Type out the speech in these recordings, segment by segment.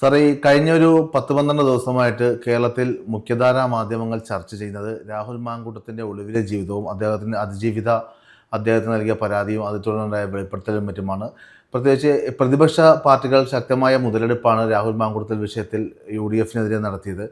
Sir, ഈ കഴിഞ്ഞൊരു 10-12 ദിവസമായിട്ട് കേരളത്തിൽ മുഖ്യധാരാ മാധ്യമങ്ങൾ ചർച്ച ചെയ്യുന്നത് രാഹുൽ മാങ്കൂട്ടത്തിൻ്റെ ഒളിവിലെ ജീവിതവും അദ്ദേഹത്തിന് നൽകിയ പരാതിയും അത് തുടർന്നുണ്ടായ വെളിപ്പെടുത്തലും മറ്റുമാണ്. പ്രത്യേകിച്ച് പ്രതിപക്ഷ പാർട്ടികൾ ശക്തമായ മുതലെടുപ്പാണ് രാഹുൽ മാങ്കൂട്ടത്തിൽ വിഷയത്തിൽ UDF-നെതിരെ നടത്തിയത്.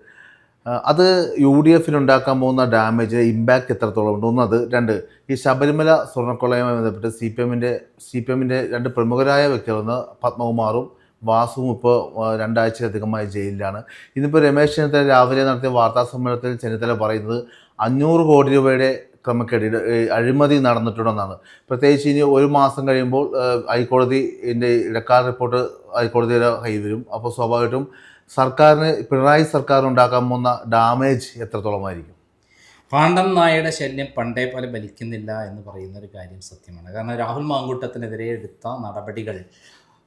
അത് UDF-ന് ഉണ്ടാക്കാൻ പോകുന്ന ഡാമേജ്, ഇമ്പാക്റ്റ് എത്രത്തോളം ഉണ്ട്? ഒന്ന് അത്. രണ്ട്, ഈ ശബരിമല സ്വർണ്ണക്കൊള്ളയുമായി ബന്ധപ്പെട്ട് CPM-ന്റെ രണ്ട് പ്രമുഖരായ വ്യക്തികളൊന്ന് പത്മകുമാറും വാസുവും ഇപ്പോൾ 2 ആഴ്ചയിലധികമായി ജയിലിലാണ്. ഇന്നിപ്പോൾ രമേശ് ചെന്നിത്തല രാവിലെ നടത്തിയ വാർത്താ സമ്മേളനത്തിൽ ചെന്നിത്തല പറയുന്നത് 500 കോടി രൂപയുടെ ക്രമക്കേട്, അഴിമതി നടന്നിട്ടുണ്ടെന്നാണ്. പ്രത്യേകിച്ച് ഇനി ഒരു മാസം കഴിയുമ്പോൾ ഹൈക്കോടതിൻ്റെ ഇടക്കാല റിപ്പോർട്ട് ഹൈക്കോടതിയുടെ കയ്യിൽ വരും. അപ്പോൾ സ്വാഭാവികമായിട്ടും പിണറായി സർക്കാരിന് ഉണ്ടാക്കാൻ പോകുന്ന ഡാമേജ് എത്രത്തോളമായിരിക്കും? പാണ്ഡൻ നായയുടെ ശല്യം പണ്ടേ പോലെ ബലിക്കുന്നില്ല എന്ന് പറയുന്നൊരു കാര്യം സത്യമാണ്. കാരണം രാഹുൽ മാങ്കൂട്ടത്തിനെതിരെ എടുത്ത നടപടികൾ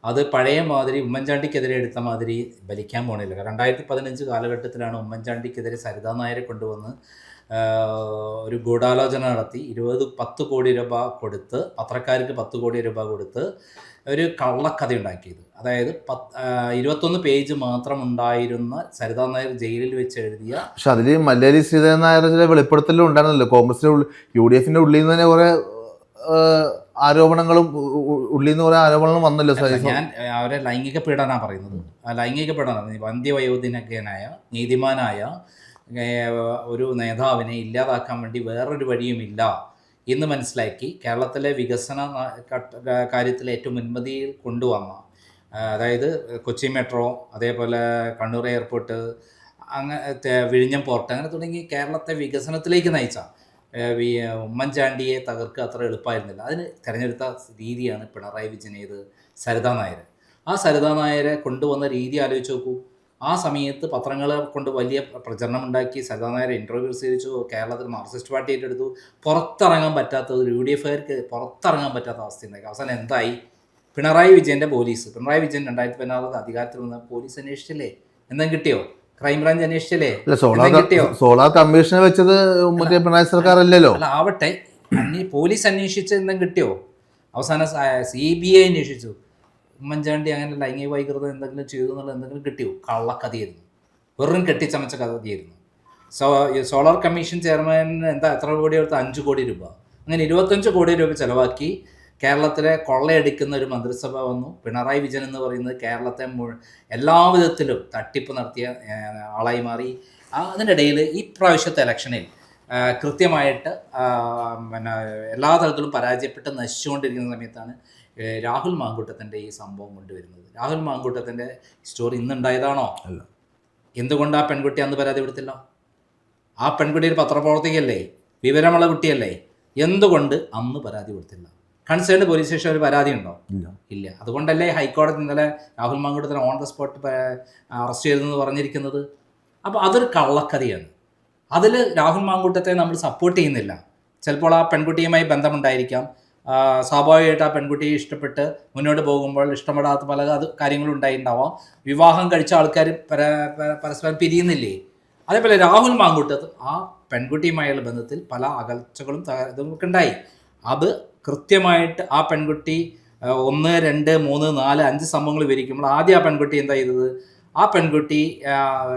അത് പഴയ മാതിരി ഉമ്മൻചാണ്ടിക്കെതിരെ എടുത്ത മാതിരി ബലിക്കാൻ പോണില്ല. 2015 കാലഘട്ടത്തിലാണ് ഉമ്മൻചാണ്ടിക്കെതിരെ സരിതാ നായരെ കൊണ്ടുവന്ന് ഒരു ഗൂഢാലോചന നടത്തി 10 കോടി രൂപ കൊടുത്ത്, പത്രക്കാർക്ക് 10 കോടി രൂപ കൊടുത്ത് ഒരു കള്ളക്കഥ ഉണ്ടാക്കിയത്. അതായത് 21 പേജ് മാത്രം ഉണ്ടായിരുന്ന സരിതാ നായർ ജയിലിൽ വെച്ച് എഴുതിയ. പക്ഷെ അതിൽ മല്ലേരി ശ്രീധരൻ നായർ ചില വെളിപ്പെടുത്തലും ഉണ്ടായിരുന്നല്ലോ. കോൺഗ്രസിന്റെ UDF-ന്റെ ഉള്ളിൽ നിന്ന് തന്നെ കുറെ ആരോപണങ്ങളും വന്നല്ലോ. ഞാൻ അവരെ ലൈംഗിക പീഡന പറയുന്നത്. ആ ലൈംഗിക പീഡനം വന്ധ്യവയോധികനായ നീതിമാനായ ഒരു നേതാവിനെ ഇല്ലാതാക്കാൻ വേണ്ടി വേറൊരു വഴിയുമില്ല എന്ന് മനസ്സിലാക്കി കേരളത്തിലെ വികസന കാര്യത്തിൽ ഏറ്റവും മുൻപന്തിയിൽ കൊണ്ടുവന്ന, അതായത് കൊച്ചി മെട്രോ, അതേപോലെ കണ്ണൂർ എയർപോർട്ട്, അങ്ങനെ വിഴിഞ്ഞം പോർട്ട്, അങ്ങനെ തുടങ്ങി കേരളത്തെ വികസനത്തിലേക്ക് നയിച്ച ഉമ്മൻചാണ്ടിയെ തകർക്കുക അത്ര എളുപ്പമായിരുന്നില്ല. അതിന് തിരഞ്ഞെടുത്ത രീതിയാണ് പിണറായി വിജയൻ, സരിതാ നായർ. ആ സരിതാ നായരെ കൊണ്ടുവന്ന രീതി ആലോചിച്ച് നോക്കൂ. ആ സമയത്ത് പത്രങ്ങളെ കൊണ്ട് വലിയ പ്രചരണം ഉണ്ടാക്കി, സരിതാ നായരെ ഇൻ്റർവ്യൂ സ്വീകരിച്ചു, കേരളത്തിൽ മാർക്സിസ്റ്റ് പാർട്ടി ഏറ്റെടുത്തു. പുറത്തിറങ്ങാൻ പറ്റാത്ത UDF-കാർക്ക് പുറത്തിറങ്ങാൻ പറ്റാത്ത അവസ്ഥയുണ്ടായി. അവസാനം എന്തായി? പിണറായി വിജയൻ്റെ പോലീസ്, പിണറായി വിജയൻ 2016 അധികാരത്തിൽ വന്ന പോലീസ് അന്വേഷിച്ചില്ലേ? എന്തെങ്കിലും കിട്ടിയോ? ക്രൈംബ്രാഞ്ച് അന്വേഷിച്ചില്ലേ? കിട്ടിയോ? സോളാർ കമ്മീഷനെ വെച്ചത് പിണറായി സർക്കാർ അല്ലല്ലോ. അല്ല, ആവട്ടെ, പോലീസ് അന്വേഷിച്ച് എന്തെങ്കിലും കിട്ടിയോ? അവസാനം CBI അന്വേഷിച്ചു. ഉമ്മൻചാണ്ടി അങ്ങനെ ലൈംഗിക വൈകൃതം എന്തെങ്കിലും ചെയ്തു എന്നുള്ള എന്തെങ്കിലും കിട്ടിയോ? കള്ളക്കഥയായിരുന്നു, വെറും കെട്ടിച്ചമച്ച കഥയായിരുന്നു. സോളാർ കമ്മീഷൻ ചെയർമാനിന് എത്ര കോടി കൊടുത്ത്? 5 കോടി രൂപ. അങ്ങനെ 25 കോടി രൂപ ചിലവാക്കി കേരളത്തിലെ കൊള്ളയടിക്കുന്ന ഒരു മന്ത്രിസഭ വന്നു. പിണറായി വിജയൻ എന്ന് പറയുന്നത് കേരളത്തെ എല്ലാ വിധത്തിലും തട്ടിപ്പ് നടത്തിയ ആളായി മാറി. അതിൻ്റെ ഇടയിൽ ഈ പ്രാവശ്യത്തെ ഇലക്ഷനിൽ കൃത്യമായിട്ട് എല്ലാ തരത്തിലും പരാജയപ്പെട്ട് നശിച്ചുകൊണ്ടിരിക്കുന്ന സമയത്താണ് രാഹുൽ മാങ്കൂട്ടത്തിൻ്റെ ഈ സംഭവം കൊണ്ടുവരുന്നത്. രാഹുൽ മാങ്കൂട്ടത്തിൻ്റെ സ്റ്റോറി ഇന്നുണ്ടായതാണോ? അല്ല. എന്തുകൊണ്ട് ആ പെൺകുട്ടി അന്ന് പരാതി കൊടുത്തില്ല? ആ പെൺകുട്ടി ഒരു പത്രപ്രവർത്തകയല്ലേ, വിവരമുള്ള കുട്ടിയല്ലേ, എന്തുകൊണ്ട് അന്ന് പരാതി കൊടുത്തില്ല? കൺസേൺഡ് പോലീസ് സ്റ്റേഷൻ ഒരു പരാതി ഉണ്ടോ? ഇല്ല. അതുകൊണ്ടല്ലേ ഹൈക്കോടതി ഇന്നലെ രാഹുൽ മാങ്കൂട്ടത്തിനെ ഓൺ ദ സ്പോട്ട് അറസ്റ്റ് ചെയ്തെന്ന് പറഞ്ഞിരിക്കുന്നത്. അപ്പോൾ അതൊരു കള്ളക്കഥയാണ്. അതിൽ രാഹുൽ മാങ്കൂട്ടത്തെ നമ്മൾ സപ്പോർട്ട് ചെയ്യുന്നില്ല. ചിലപ്പോൾ ആ പെൺകുട്ടിയുമായി ബന്ധമുണ്ടായിരിക്കാം. സ്വാഭാവികമായിട്ട് ആ പെൺകുട്ടിയെ ഇഷ്ടപ്പെട്ട് മുന്നോട്ട് പോകുമ്പോൾ ഇഷ്ടപ്പെടാത്ത പല കാര്യങ്ങളും ഉണ്ടായിട്ടുണ്ടാവാം. വിവാഹം കഴിച്ച ആൾക്കാർ പരസ്പരം പിരിയുന്നില്ലേ? അതേപോലെ രാഹുൽ മാങ്കൂട്ടത്ത് ആ പെൺകുട്ടിയുമായുള്ള ബന്ധത്തിൽ പല അകൽച്ചകളും ഇതൊക്കെ ഉണ്ടായി. അത് കൃത്യമായിട്ട് ആ പെൺകുട്ടി 1, 2, 3, 4, 5 സംഭവങ്ങൾ വിവരിക്കുമ്പോൾ ആദ്യം ആ പെൺകുട്ടി എന്താ ചെയ്തത്? ആ പെൺകുട്ടി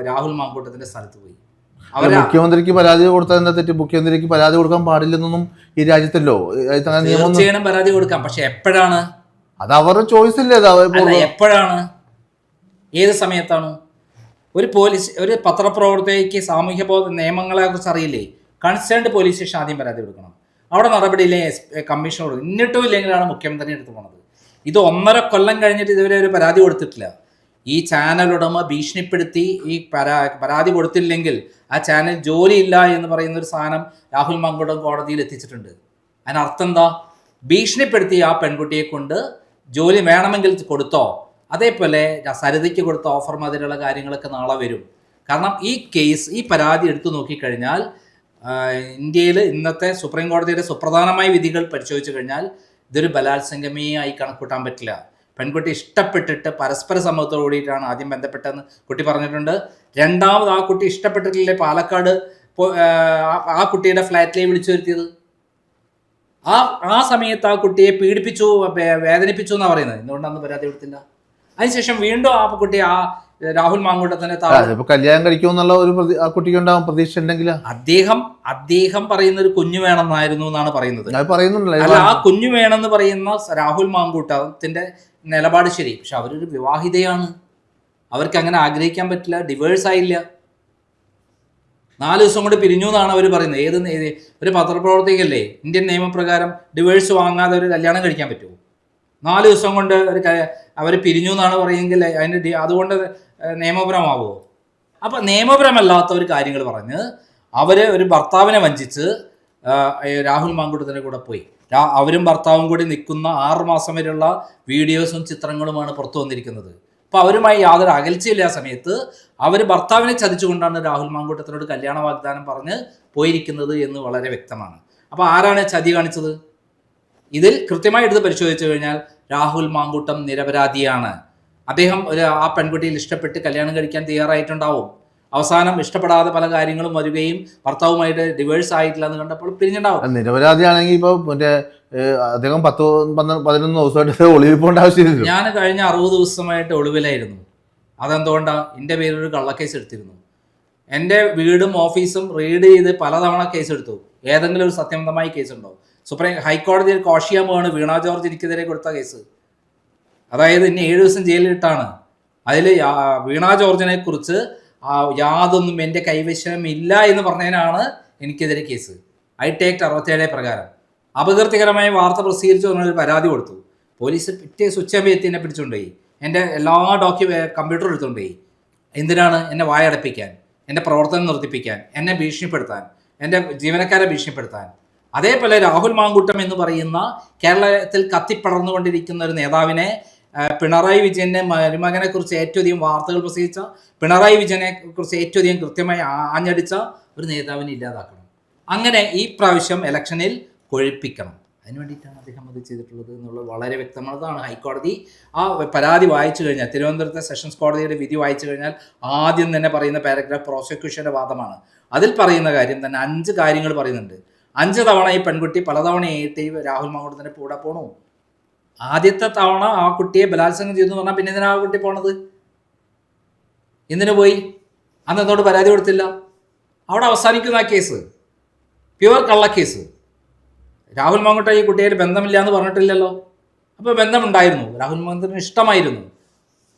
രാഹുൽ മാങ്കൂട്ടത്തിൻ്റെ സ്ഥലത്ത് പോയി. മുഖ്യമന്ത്രിക്ക് പരാതി കൊടുത്താൽ എന്താ തെറ്റ്? മുഖ്യമന്ത്രിക്ക് പരാതി കൊടുക്കാൻ പാടില്ലെന്നൊന്നും ഈ രാജ്യത്തല്ലോ. തീർച്ചയായും പരാതി കൊടുക്കാം, പക്ഷെ എപ്പോഴാണ്? അത് അവരുടെ ചോയ്സ് അല്ലേ? എപ്പോഴാണ്? ഏത് സമയത്താണ്? ഒരു പത്രപ്രവർത്തകയ്ക്ക് സാമൂഹ്യബോധ നിയമങ്ങളെ കുറിച്ച് അറിയില്ലേ? കൺസേൺഡ് പോലീസ് സ്റ്റേഷൻ ആദ്യം പരാതി കൊടുക്കണം. അവിടെ നടപടിയില്ലേ? കമ്മീഷനോട്. എന്നിട്ടും ഇല്ലെങ്കിലാണ് മുഖ്യമന്ത്രി എടുത്ത് പോണത്. ഇത് 1.5 കൊല്ലം കഴിഞ്ഞിട്ട് ഇതുവരെ ഒരു പരാതി കൊടുത്തിട്ടില്ല. ഈ ചാനൽ ഉടമ ഭീഷണിപ്പെടുത്തി ഈ പരാതി കൊടുത്തില്ലെങ്കിൽ ആ ചാനൽ ജോലിയില്ല എന്ന് പറയുന്നൊരു സാധനം രാഹുൽ മാങ്കൂട്ടം കോടതിയിൽ എത്തിച്ചിട്ടുണ്ട്. അതിനർത്ഥം എന്താ? ഭീഷണിപ്പെടുത്തി ആ പെൺകുട്ടിയെ കൊണ്ട് ജോലി വേണമെങ്കിൽ കൊടുത്തോ. അതേപോലെ സരിതയ്ക്ക് കൊടുത്ത ഓഫർ മാതിരിയുള്ള കാര്യങ്ങളൊക്കെ നാളെ വരും. കാരണം ഈ പരാതി എടുത്തു നോക്കിക്കഴിഞ്ഞാൽ ഇന്ത്യയിൽ ഇന്നത്തെ സുപ്രീം കോടതിയുടെ സുപ്രധാനമായ വിധികൾ പരിശോധിച്ചു കഴിഞ്ഞാൽ ഇതൊരു ബലാത്സംഗമേ ആയി കണക്കൂട്ടാൻ പറ്റില്ല. പെൺകുട്ടി ഇഷ്ടപ്പെട്ടിട്ട് പരസ്പര സമ്മതത്തോടു കൂടിയിട്ടാണ് ആദ്യം ബന്ധപ്പെട്ടതെന്ന് കുട്ടി പറഞ്ഞിട്ടുണ്ട്. രണ്ടാമത് ആ കുട്ടി ഇഷ്ടപ്പെട്ടിട്ടില്ലേ പാലക്കാട് ആ കുട്ടിയുടെ ഫ്ലാറ്റിലേക്ക് വിളിച്ചു വരുത്തിയത്? ആ സമയത്ത് ആ കുട്ടിയെ പീഡിപ്പിച്ചു, വേദനിപ്പിച്ചു എന്നാണ് പറയുന്നത്. എന്തുകൊണ്ട് അന്ന് പരാതി കൊടുത്തില്ല? അതിനുശേഷം വീണ്ടും ആ കുട്ടി രാഹുൽ മാങ്കൂട്ടത്തിനെ ഇപ്പൊ കല്യാണം കഴിക്കുമെന്നുള്ള ഒരു ആ കുട്ടിക്ക് ഉണ്ടാവും പ്രതീക്ഷ ഉണ്ടെങ്കിൽ അദ്ദേഹം പറയുന്ന ഒരു കുഞ്ഞു വേണമെന്നായിരുന്നു എന്നാണ് പറയുന്നത്. പറയുന്നുണ്ടല്ലോ. അല്ല, ആ കുഞ്ഞു വേണമെന്ന് പറയുന്ന രാഹുൽ മാങ്കൂട്ടത്തിന്റെ നിലപാട് ശരി, പക്ഷെ അവരൊരു വിവാഹിതയാണ്, അവർക്ക് അങ്ങനെ ആഗ്രഹിക്കാൻ പറ്റില്ല, ഡിവേഴ്സ് ആയില്ല, 4 ദിവസം കൊണ്ട് പിരിഞ്ഞു എന്നാണ് അവർ പറയുന്നത്. ഒരു പത്രപ്രവർത്തകയല്ലേ, ഇന്ത്യൻ നിയമപ്രകാരം ഡിവേഴ്സ് വാങ്ങാതെ ഒരു കല്യാണം കഴിക്കാൻ പറ്റുമോ? 4 ദിവസം കൊണ്ട് അവർ പിരിഞ്ഞു എന്നാണ് പറയുമെങ്കിൽ അതിന് അതുകൊണ്ട് നിയമപരമാവുമോ? അപ്പം നിയമപരമല്ലാത്ത ഒരു കാര്യങ്ങൾ പറഞ്ഞ് അവർ ഒരു ഭർത്താവിനെ വഞ്ചിച്ച് രാഹുൽ മാങ്കൂട്ടത്തിൻ്റെ കൂടെ പോയി. അവരും ഭർത്താവും കൂടി നിൽക്കുന്ന 6 മാസം വരെയുള്ള വീഡിയോസും ചിത്രങ്ങളുമാണ് പുറത്തു വന്നിരിക്കുന്നത്. അപ്പോൾ അവരുമായി യാതൊരു അകൽച്ചയില്ല. ആ സമയത്ത് അവർ ഭർത്താവിനെ ചതിച്ചുകൊണ്ടാണ് രാഹുൽ മാങ്കൂട്ടത്തിനോട് കല്യാണ വാഗ്ദാനം പറഞ്ഞ് പോയിരിക്കുന്നത് എന്ന് വളരെ വ്യക്തമാണ്. അപ്പോൾ ആരാണ് ചതി കാണിച്ചത്? ഇതിൽ കൃത്യമായി എടുത്ത് പരിശോധിച്ചു കഴിഞ്ഞാൽ രാഹുൽ മാങ്കൂട്ടം നിരപരാധിയാണ്. അദ്ദേഹം ആ പെൺകുട്ടിയിൽ ഇഷ്ടപ്പെട്ട് കല്യാണം കഴിക്കാൻ തയ്യാറായിട്ടുണ്ടാവും. അവസാനം ഇഷ്ടപ്പെടാതെ പല കാര്യങ്ങളും വരികയും ഭർത്താവുമായിട്ട് ഡിവേഴ്സ് ആയിട്ടില്ല എന്ന് കണ്ടപ്പോൾ പിരിഞ്ഞിട്ടുണ്ടാവും. നിരപരാധിയാണെങ്കിൽ ഇപ്പോൾ മറ്റേ അദ്ദേഹം 10-11 ദിവസമായിട്ട് ഒളിവിൽ പോകേണ്ട ആവശ്യമില്ല. ഞാൻ കഴിഞ്ഞ 60 ദിവസമായിട്ട് ഒളിവിലായിരുന്നു. അതെന്തുകൊണ്ടാണ്? എൻ്റെ പേരൊരു കള്ളക്കേസ് എടുത്തിരുന്നു. എൻ്റെ വീടും ഓഫീസും റീഡ് ചെയ്ത് പലതവണ കേസ് എടുത്തു. ഏതെങ്കിലും ഒരു സത്യസന്ധമായ കേസുണ്ടോ? ഹൈക്കോടതിയിൽ കോഷിയാമാണ് വീണ ജോർജ് എനിക്കെതിരെ കൊടുത്ത കേസ്. അതായത് ഇനി 7 ദിവസം ജയിലിലിട്ടാണ്. അതിൽ വീണ ജോർജിനെ കുറിച്ച് യാതൊന്നും എൻ്റെ കൈവശമില്ല എന്ന് പറഞ്ഞതിനാണ് എനിക്കെതിരെ കേസ്. ഐ ടേക്ക് 67 പ്രകാരം അപകീർത്തികരമായ വാർത്ത പ്രസിദ്ധീകരിച്ചു എന്നൊരു പരാതി കൊടുത്തു. പോലീസ് പിറ്റേ ഉച്ചയാകുമ്പോൾ എന്നെ പിടിച്ചുകൊണ്ടുപോയി. എൻ്റെ എല്ലാ കമ്പ്യൂട്ടർ എടുത്തുകൊണ്ടുപോയി. എന്തിനാണ്? എന്നെ വായടപ്പിക്കാൻ, എൻ്റെ പ്രവർത്തനം നിർത്തിപ്പിക്കാൻ, എന്നെ ഭീഷണിപ്പെടുത്താൻ, എൻ്റെ ജീവനക്കാരെ ഭീഷണിപ്പെടുത്താൻ. അതേപോലെ രാഹുൽ മാങ്കൂട്ടം എന്ന് പറയുന്ന കേരളത്തിൽ കത്തിപ്പടർന്നുകൊണ്ടിരിക്കുന്ന ഒരു നേതാവിനെ, പിണറായി വിജയൻ്റെ മരുമകനെ കുറിച്ച് ഏറ്റവും അധികം വാർത്തകൾ പ്രസിദ്ധിച്ച, പിണറായി വിജയനെ കുറിച്ച് ഏറ്റവും അധികം കൃത്യമായി ആഞ്ഞടിച്ച ഒരു നേതാവിനെ ഇല്ലാതാക്കണം. അങ്ങനെ ഈ പ്രാവശ്യം ഇലക്ഷനിൽ കൊഴിപ്പിക്കണം. അതിന് വേണ്ടിയിട്ടാണ് അദ്ദേഹം അത് ചെയ്തിട്ടുള്ളത് എന്നുള്ളത് വളരെ വ്യക്തമാണ്. അതാണ് ഹൈക്കോടതി ആ പരാതി വായിച്ചു കഴിഞ്ഞാൽ, തിരുവനന്തപുരത്തെ സെഷൻസ് കോടതിയുടെ വിധി വായിച്ചു കഴിഞ്ഞാൽ ആദ്യം തന്നെ പറയുന്ന പാരഗ്രാഫ് പ്രോസിക്യൂഷൻ്റെ വാദമാണ്. അതിൽ പറയുന്ന കാര്യം തന്നെ 5 കാര്യങ്ങൾ പറയുന്നുണ്ട്. 5 തവണ ഈ പെൺകുട്ടി പലതവണയായിട്ട് രാഹുൽ മാങ്കൂട്ടത്തിൻ്റെ കൂടെ പോണു. ആദ്യത്തെ തവണ ആ കുട്ടിയെ ബലാത്സംഗം ചെയ്തു എന്ന് പറഞ്ഞാൽ പിന്നെ എന്തിനാ ആ കുട്ടി പോണത്? എന്തിനു പോയി? അന്ന് എന്നോട് പരാതി കൊടുത്തില്ല. അവിടെ അവസാനിക്കുന്ന ആ കേസ് പ്യുവർ കള്ളക്കേസ്. രാഹുൽ മാങ്കൂട്ടം ഈ കുട്ടിയായിട്ട് ബന്ധമില്ല എന്ന് പറഞ്ഞിട്ടില്ലല്ലോ. അപ്പോൾ ബന്ധമുണ്ടായിരുന്നു, രാഹുൽ മാങ്കൂട്ടത്തിന് ഇഷ്ടമായിരുന്നു.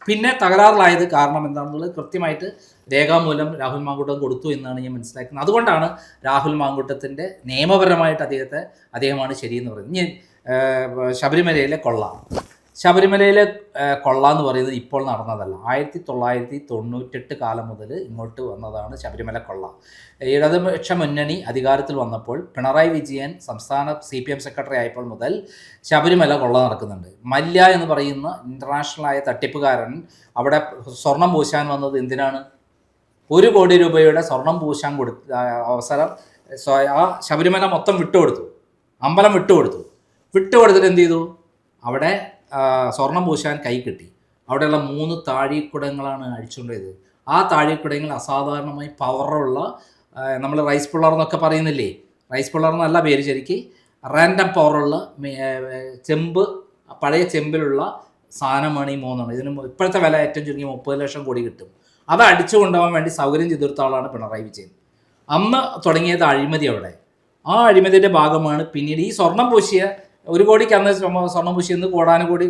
പിന്നെ തകരാറിലായത് കാരണം എന്താണെന്നുള്ളത് കൃത്യമായിട്ട് രേഖാമൂലം രാഹുൽ മാങ്കൂട്ടം കൊടുത്തു എന്നാണ് ഞാൻ മനസ്സിലാക്കുന്നത്. അതുകൊണ്ടാണ് രാഹുൽ മാങ്കൂട്ടത്തിൻ്റെ നിയമപരമായിട്ട് അദ്ദേഹമാണ് ശരിയെന്ന് പറയുന്നത്. ഇനി ശബരിമലയിലെ കൊള്ള എന്ന് പറയുന്നത് ഇപ്പോൾ നടന്നതല്ല. 1998 കാലം മുതൽ ഇങ്ങോട്ട് വന്നതാണ് ശബരിമല കൊള്ള. ഇടതുപക്ഷ മുന്നണി അധികാരത്തിൽ വന്നപ്പോൾ പിണറായി വിജയൻ സംസ്ഥാന CPM സെക്രട്ടറി ആയപ്പോൾ മുതൽ ശബരിമല കൊള്ള നടക്കുന്നുണ്ട്. മല്യ എന്ന് പറയുന്ന ഇൻ്റർനാഷണലായ തട്ടിപ്പുകാരൻ അവിടെ സ്വർണം പൂശാൻ വന്നത് എന്തിനാണ്? 1 കോടി രൂപയുടെ സ്വർണം പൂശാൻ കൊടുത്ത അവസരം ആ ശബരിമല മൊത്തം വിട്ടുകൊടുത്തു, അമ്പലം വിട്ടുകൊടുത്തിട്ട് എന്ത് ചെയ്തു? അവിടെ സ്വർണം പൂശാൻ കൈ കിട്ടി. അവിടെയുള്ള 3 താഴിക്കുടങ്ങളാണ് അഴിച്ചുകൊണ്ടുപോയത്. ആ താഴിക്കുടങ്ങൾ അസാധാരണമായി പവറുള്ള, നമ്മൾ റൈസ് പുള്ളർ എന്നൊക്കെ പറയുന്നില്ലേ, റൈസ് പുള്ളർ എന്നല്ല പേര്, ശരിക്ക് റാൻഡം പവറുള്ള ചെമ്പ്, പഴയ ചെമ്പിലുള്ള സാധനമാണ് ഈ 3. ഇതിന് ഇപ്പോഴത്തെ വില ഏറ്റവും ചുരുങ്ങി 30 ലക്ഷം കോടി കിട്ടും. അത് അടിച്ചു കൊണ്ടുപോകാൻ വേണ്ടി സൗകര്യം ചെയ്തെടുത്ത ആളാണ് പിണറായി വിജയൻ. അന്ന് തുടങ്ങിയത് അഴിമതി. അവിടെ ആ അഴിമതിയുടെ ഭാഗമാണ് പിന്നീട് ഈ സ്വർണം പൂശിയ 1 കോടിക്ക് അന്ന് സ്വർണം പൂശിയെന്ന്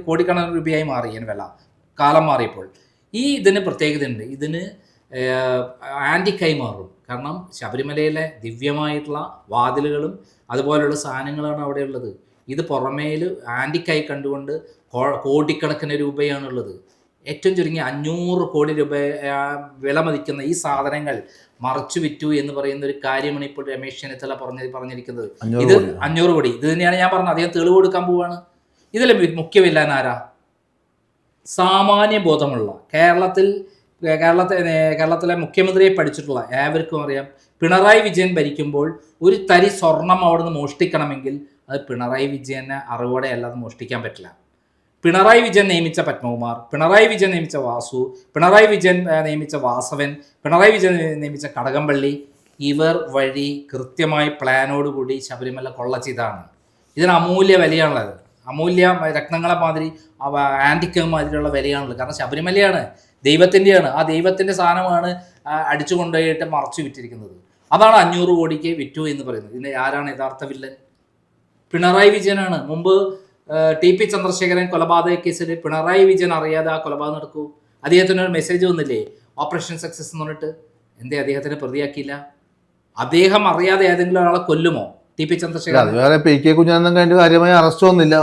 കോടിക്കണക്കിന് രൂപയായി മാറി. വില കാലം മാറിയപ്പോൾ ഇതിന് പ്രത്യേകതയുണ്ട്. ഇതിന് ആൻറ്റിക്കായി മാറും. കാരണം ശബരിമലയിലെ ദിവ്യമായിട്ടുള്ള വാതിലുകളും അതുപോലെയുള്ള സാധനങ്ങളാണ് അവിടെ ഉള്ളത്. ഇത് പുറമേൽ ആൻറ്റിക്കായി കണ്ടുകൊണ്ട് കോടിക്കണക്കിന് രൂപയാണുള്ളത്. ഏറ്റവും ചുരുങ്ങി 500 കോടി രൂപ വില മതിക്കുന്ന ഈ സാധനങ്ങൾ മറച്ചു വിറ്റു എന്ന് പറയുന്ന ഒരു കാര്യമാണ് ഇപ്പോൾ രമേശ് ചെന്നിത്തല പറഞ്ഞിരിക്കുന്നത്. ഇത് 500 കോടി. ഇത് തന്നെയാണ് ഞാൻ പറഞ്ഞത്. അദ്ദേഹം തെളിവ് കൊടുക്കാൻ പോവുകയാണ്. ഇതിൽ മുഖ്യമില്ലാൻ ആരാ? സാമാന്യ ബോധമുള്ള കേരളത്തിലെ മുഖ്യമന്ത്രിയെ പഠിച്ചിട്ടുള്ള ഏവർക്കും അറിയാം, പിണറായി വിജയൻ ഭരിക്കുമ്പോൾ ഒരു തരി സ്വർണം അവിടുന്ന് മോഷ്ടിക്കണമെങ്കിൽ അത് പിണറായി വിജയനെ അറിവോടെ അല്ലാതെ മോഷ്ടിക്കാൻ പറ്റില്ല. പിണറായി വിജയൻ നിയമിച്ച പത്മകുമാർ, പിണറായി വിജയൻ നിയമിച്ച വാസു, പിണറായി വിജയൻ നിയമിച്ച വാസവൻ, പിണറായി വിജയൻ നിയമിച്ച കടകംപള്ളി, ഇവർ വഴി കൃത്യമായി പ്ലാനോടുകൂടി ശബരിമല കൊള്ള ചെയ്താണ്. ഇതിന് അമൂല്യ വിലയാണുള്ളത്. അമൂല്യ രത്നങ്ങളെ മാതിരി ആൻറ്റിക്ക മാതിരിയുള്ള വിലയാണുള്ളത്. കാരണം ശബരിമലയാണ് ദൈവത്തിൻ്റെയാണ്. ആ ദൈവത്തിൻ്റെ സാധനമാണ് അടിച്ചു കൊണ്ടുപോയിട്ട് മറച്ചു വിറ്റിരിക്കുന്നത്. അതാണ് 500 കോടിക്ക് വിറ്റു എന്ന് പറയുന്നത്. ഇതിൻ്റെ ആരാണ് യഥാർത്ഥ വില്ലൻ? പിണറായി വിജയനാണ്. മുമ്പ് TP ചന്ദ്രശേഖരൻ കൊലപാതക കേസിൽ പിണറായി വിജയൻ അറിയാതെ ആ കൊലപാതകം നടക്കൂ. അദ്ദേഹത്തിന് ഒരു മെസ്സേജ് വന്നില്ലേ, ഓപ്പറേഷൻ സക്സസ് എന്ന് പറഞ്ഞിട്ട്? എന്തേ അദ്ദേഹത്തിന് പ്രതിയാക്കിയില്ല? അദ്ദേഹം അറിയാതെ ഏതെങ്കിലും ഒരാളെ കൊല്ലുമോ? TP ചന്ദ്രശേഖരൻ അത് വേറെ PK കുഞ്ഞാനന്ദൻ കഴിഞ്ഞ കാര്യമായ അറസ്റ്റ് ഒന്നുമില്ല.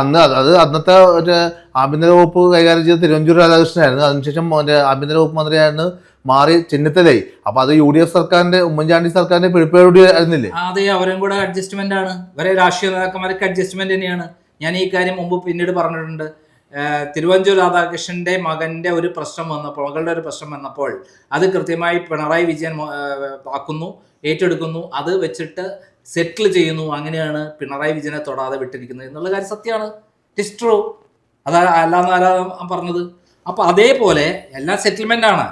അന്ന് അത് അന്നത്തെ ഒരു ആഭ്യന്തര വകുപ്പ് കൈകാര്യം ചെയ്ത തിരുവഞ്ചൂർ രാധാകൃഷ്ണനായിരുന്നു. അതിനുശേഷം ആഭ്യന്തര വകുപ്പ് മന്ത്രിയായിരുന്നു മാറി ചെന്നിത്തലയായി. അപ്പൊ അത് UDF സർക്കാരിന്റെ, ഉമ്മൻചാണ്ടി സർക്കാരിന്റെ പിടിപ്പേടി ആയിരുന്നില്ലേ? അതെ, അവരും കൂടെ അഡ്ജസ്റ്റ്മെന്റ് ആണ്. ഇവരെ രാഷ്ട്രീയ നേതാക്കന്മാർക്ക് അഡ്ജസ്റ്റ്മെന്റ് തന്നെയാണ്. ഞാൻ ഈ കാര്യം മുമ്പ് പിന്നീട് പറഞ്ഞിട്ടുണ്ട്. തിരുവഞ്ചൂർ രാധാകൃഷ്ണന്റെ മകന്റെ ഒരു പ്രശ്നം വന്നപ്പോൾ, മകളുടെ ഒരു പ്രശ്നം വന്നപ്പോൾ അത് കൃത്യമായി പിണറായി വിജയൻ ആക്കുന്നു, ഏറ്റെടുക്കുന്നു, അത് വെച്ചിട്ട് സെറ്റിൽ ചെയ്യുന്നു. അങ്ങനെയാണ് പിണറായി വിജയനെ തൊടാതെ വിട്ടിരിക്കുന്നത് എന്നുള്ള കാര്യം സത്യമാണ്. It's true. അല്ലാന്ന് പറഞ്ഞത്. അപ്പോൾ അതേപോലെ എല്ലാം സെറ്റിൽമെന്റ് ആണ്.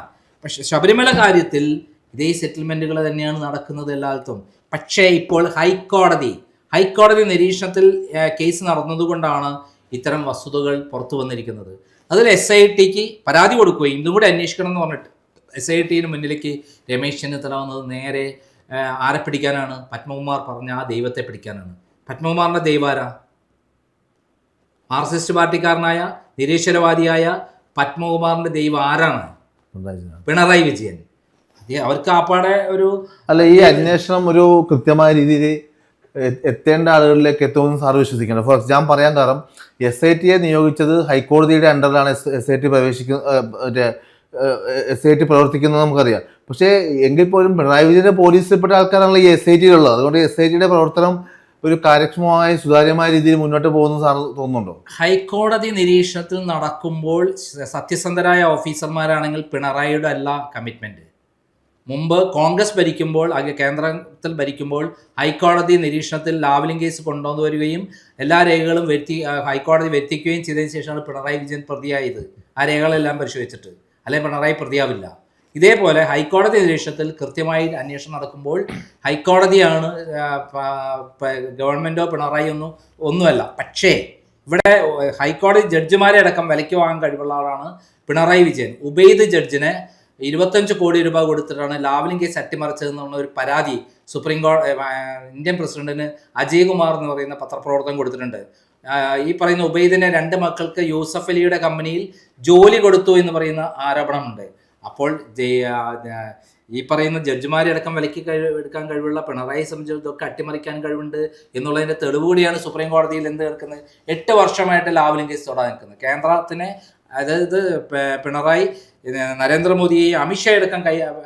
പക്ഷെ ശബരിമല കാര്യത്തിൽ ഇതേ സെറ്റിൽമെന്റുകൾ തന്നെയാണ് നടക്കുന്നത് എല്ലായിടത്തും. പക്ഷേ ഇപ്പോൾ ഹൈക്കോടതി നിരീക്ഷണത്തിൽ കേസ് നടന്നതുകൊണ്ടാണ് ഇത്തരം വസ്തുതകൾ പുറത്തു വന്നിരിക്കുന്നത്. അതിൽ SITക്ക് പരാതി കൊടുക്കുകയും ഇതും കൂടി അന്വേഷിക്കണം എന്ന് പറഞ്ഞിട്ട് SITന് മുന്നിലേക്ക് രമേശ് ചെന്നിത്തല വന്നത് നേരെ ആരെ പിടിക്കാനാണ്? പത്മകുമാർ പറഞ്ഞ ആ ദൈവത്തെ പിടിക്കാനാണ്. പത്മകുമാറിന്റെ ദൈവാരാ? മാർക്സിസ്റ്റ് പാർട്ടിക്കാരനായ നിരീശ്വരവാദിയായ പത്മകുമാറിന്റെ ദൈവം ആരാണ്? പിണറായി വിജയൻ. അവർക്ക് ആപ്പാടെ ഒരു അല്ല, ഈ അന്വേഷണം ഒരു കൃത്യമായ രീതിയിൽ എത്തേണ്ട ആളുകളിലേക്ക് എത്തുമെന്ന് സാർ വിശ്വസിക്കണം. ഫോർ ഞാൻ പറയാൻ കാരണം, SITയെ നിയോഗിച്ചത് ഹൈക്കോടതിയുടെ അണ്ടറിലാണ് SIT പ്രവർത്തിക്കുന്നത് നമുക്കറിയാം. പക്ഷേ എങ്കിൽ പോലും പിണറായി വിജയന്റെ പോലീസിൽപ്പെട്ട ആൾക്കാരാണല്ലോ ഈ SITയിലുള്ളത്. അതുകൊണ്ട് SITയുടെ പ്രവർത്തനം ഒരു കാര്യക്ഷമമായ സുതാര്യമായ രീതിയിൽ മുന്നോട്ട് പോകുന്ന സാർ തോന്നുന്നുണ്ടോ? ഹൈക്കോടതി നിരീക്ഷണത്തിൽ നടക്കുമ്പോൾ സത്യസന്ധരായ ഓഫീസർമാരാണെങ്കിൽ പിണറായിയുടെ അല്ല കമ്മിറ്റ്മെന്റ്. മുമ്പ് കോൺഗ്രസ് ഭരിക്കുമ്പോൾ, കേന്ദ്രത്തിൽ ഭരിക്കുമ്പോൾ ഹൈക്കോടതി നിരീക്ഷണത്തിൽ ലാവ്ലിൻ കേസ് കൊണ്ടുവരികയും എല്ലാ രേഖകളും ഹൈക്കോടതി വരുത്തിക്കുകയും ചെയ്തതിന് ശേഷമാണ് പിണറായി വിജയൻ പ്രതിയായത്. ആ രേഖകളെല്ലാം പരിശോധിച്ചിട്ട്. അല്ലെങ്കിൽ പിണറായി പ്രതിയാവില്ല. ഇതേപോലെ ഹൈക്കോടതി നിരീക്ഷണത്തിൽ കൃത്യമായി അന്വേഷണം നടക്കുമ്പോൾ ഹൈക്കോടതിയാണ്, ഗവൺമെൻറ്റോ പിണറായി ഒന്നുമല്ല. പക്ഷേ ഇവിടെ ഹൈക്കോടതി ജഡ്ജിമാരെ അടക്കം വിലയ്ക്ക് വാങ്ങാൻ കഴിവുള്ള ആളാണ് പിണറായി വിജയൻ. ഉബൈദ് ജഡ്ജിന് 25 കോടി രൂപ കൊടുത്തിട്ടാണ് ലാവ്ലിൻ കേസ് അട്ടിമറിച്ചതെന്നുള്ള ഒരു പരാതി ഇന്ത്യൻ പ്രസിഡന്റിന് അജയ് കുമാർ എന്ന് പറയുന്ന പത്രപ്രവർത്തകൻ കൊടുത്തിട്ടുണ്ട്. ഈ പറയുന്ന ഉബൈദിന്റെ 2 മക്കൾക്ക് യൂസഫ് അലിയുടെ കമ്പനിയിൽ ജോലി കൊടുത്തു എന്ന് പറയുന്ന ആരോപണമുണ്ട്. അപ്പോൾ ഈ പറയുന്ന ജഡ്ജിമാരെ അടക്കം വിലയ്ക്ക് എടുക്കാൻ കഴിവുള്ള പിണറായി സംബന്ധിച്ചതൊക്കെ അട്ടിമറിക്കാൻ കഴിവുണ്ട് എന്നുള്ളതിന്റെ തെളിവ് കൂടിയാണ് സുപ്രീം കോടതിയിൽ എന്ത് കിടക്കുന്നത്. 8 വർഷമായിട്ട് ലാവ്ലിൻ കേസ് തൊടാൻ നിൽക്കുന്നത്. കേന്ദ്രത്തിനെ, അതായത് പിണറായി നരേന്ദ്രമോദിയെ അമിത്ഷാ അടക്കം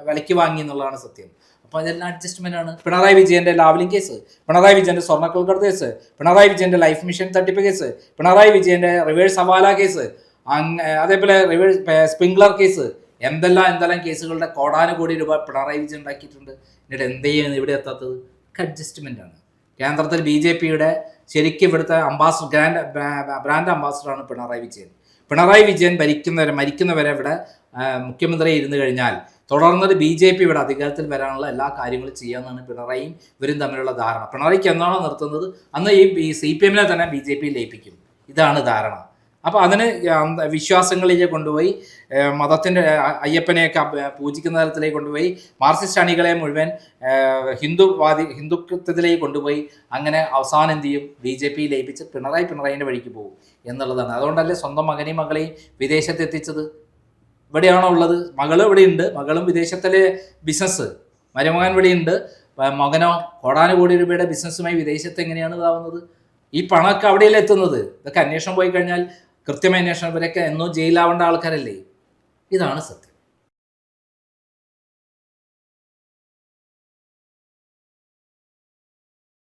വിലയ്ക്ക് വാങ്ങി എന്നുള്ളതാണ് സത്യം. അപ്പോൾ അതെല്ലാം അഡ്ജസ്റ്റ്മെന്റ് ആണ്. പിണറായി വിജയന്റെ ലാവ്ലിൻ കേസ്, പിണറായി വിജയന്റെ സ്വർണ്ണക്കടത്ത് കേസ്, പിണറായി വിജയന്റെ ലൈഫ് മിഷൻ തട്ടിപ്പ് കേസ്, പിണറായി വിജയന്റെ റിവേഴ്സ് ഹവാല കേസ്, അതേപോലെ റിവേഴ്സ് സ്പ്രിംഗ്ലർ കേസ്, എന്തെല്ലാം കേസുകളുടെ കോടാനുകോടി രൂപ പിണറായി വിജയൻ ഉണ്ടാക്കിയിട്ടുണ്ട്. എന്നിട്ട് എന്ത് ചെയ്യുന്നത് ഇവിടെ എത്താത്തത്? അഡ്ജസ്റ്റ്മെന്റ് ആണ്. കേന്ദ്രത്തിൽ BJPയുടെ ശരിക്കും ഇവിടുത്തെ ബ്രാൻഡ് അംബാസിഡറാണ് പിണറായി വിജയൻ. പിണറായി വിജയൻ മരിക്കുന്നവരെ ഇവിടെ മുഖ്യമന്ത്രി ഇരുന്ന് കഴിഞ്ഞാൽ തുടർന്നൊരു BJP ഇവിടെ അധികാരത്തിൽ വരാനുള്ള എല്ലാ കാര്യങ്ങളും ചെയ്യാമെന്നാണ് പിണറായിയും ഇവരും തമ്മിലുള്ള ധാരണ. പിണറായിക്ക് എന്നാണോ നിർത്തുന്നത് അന്ന് ഈ CPMനെ തന്നെ BJPയിൽ ലയിപ്പിക്കും. ഇതാണ് ധാരണ. അപ്പോൾ അതിന് വിശ്വാസങ്ങളിലേക്ക് കൊണ്ടുപോയി, മതത്തിൻ്റെ അയ്യപ്പനെയൊക്കെ പൂജിക്കുന്ന തലത്തിലേക്ക് കൊണ്ടുപോയി, മാർക്സിസ്റ്റ് അണികളെ മുഴുവൻ ഹിന്ദുത്വത്തിലേക്ക് കൊണ്ടുപോയി, അങ്ങനെ അവസാനം എന്ത് ചെയ്യും? BJPയിൽ ലയിപ്പിച്ച് പിണറായിൻ്റെ വഴിക്ക് പോകും എന്നുള്ളതാണ്. അതുകൊണ്ടല്ലേ സ്വന്തം മകനെയും മകളെയും വിദേശത്ത് എത്തിച്ചത്? ഇവിടെയാണോ ഉള്ളത്? മകൾ ഇവിടെയുണ്ട്, മകളും വിദേശത്തിലെ ബിസിനസ്, മരുമകൻ ഇവിടെയുണ്ട്, മകനോ കോടാനുകോടി രൂപയുടെ ബിസിനസ്സുമായി വിദേശത്ത് എങ്ങനെയാണ് ഇതാവുന്നത്? ഈ പണമൊക്കെ അവിടെയല്ലേ എത്തുന്നത്? ഇതൊക്കെ അന്വേഷണം പോയി കഴിഞ്ഞാൽ കൃത്യമായ അന്വേഷണം, ഇവരൊക്കെ എന്നോ ജയിലാവേണ്ട ആൾക്കാരല്ലേ? ഇതാണ് സത്യം.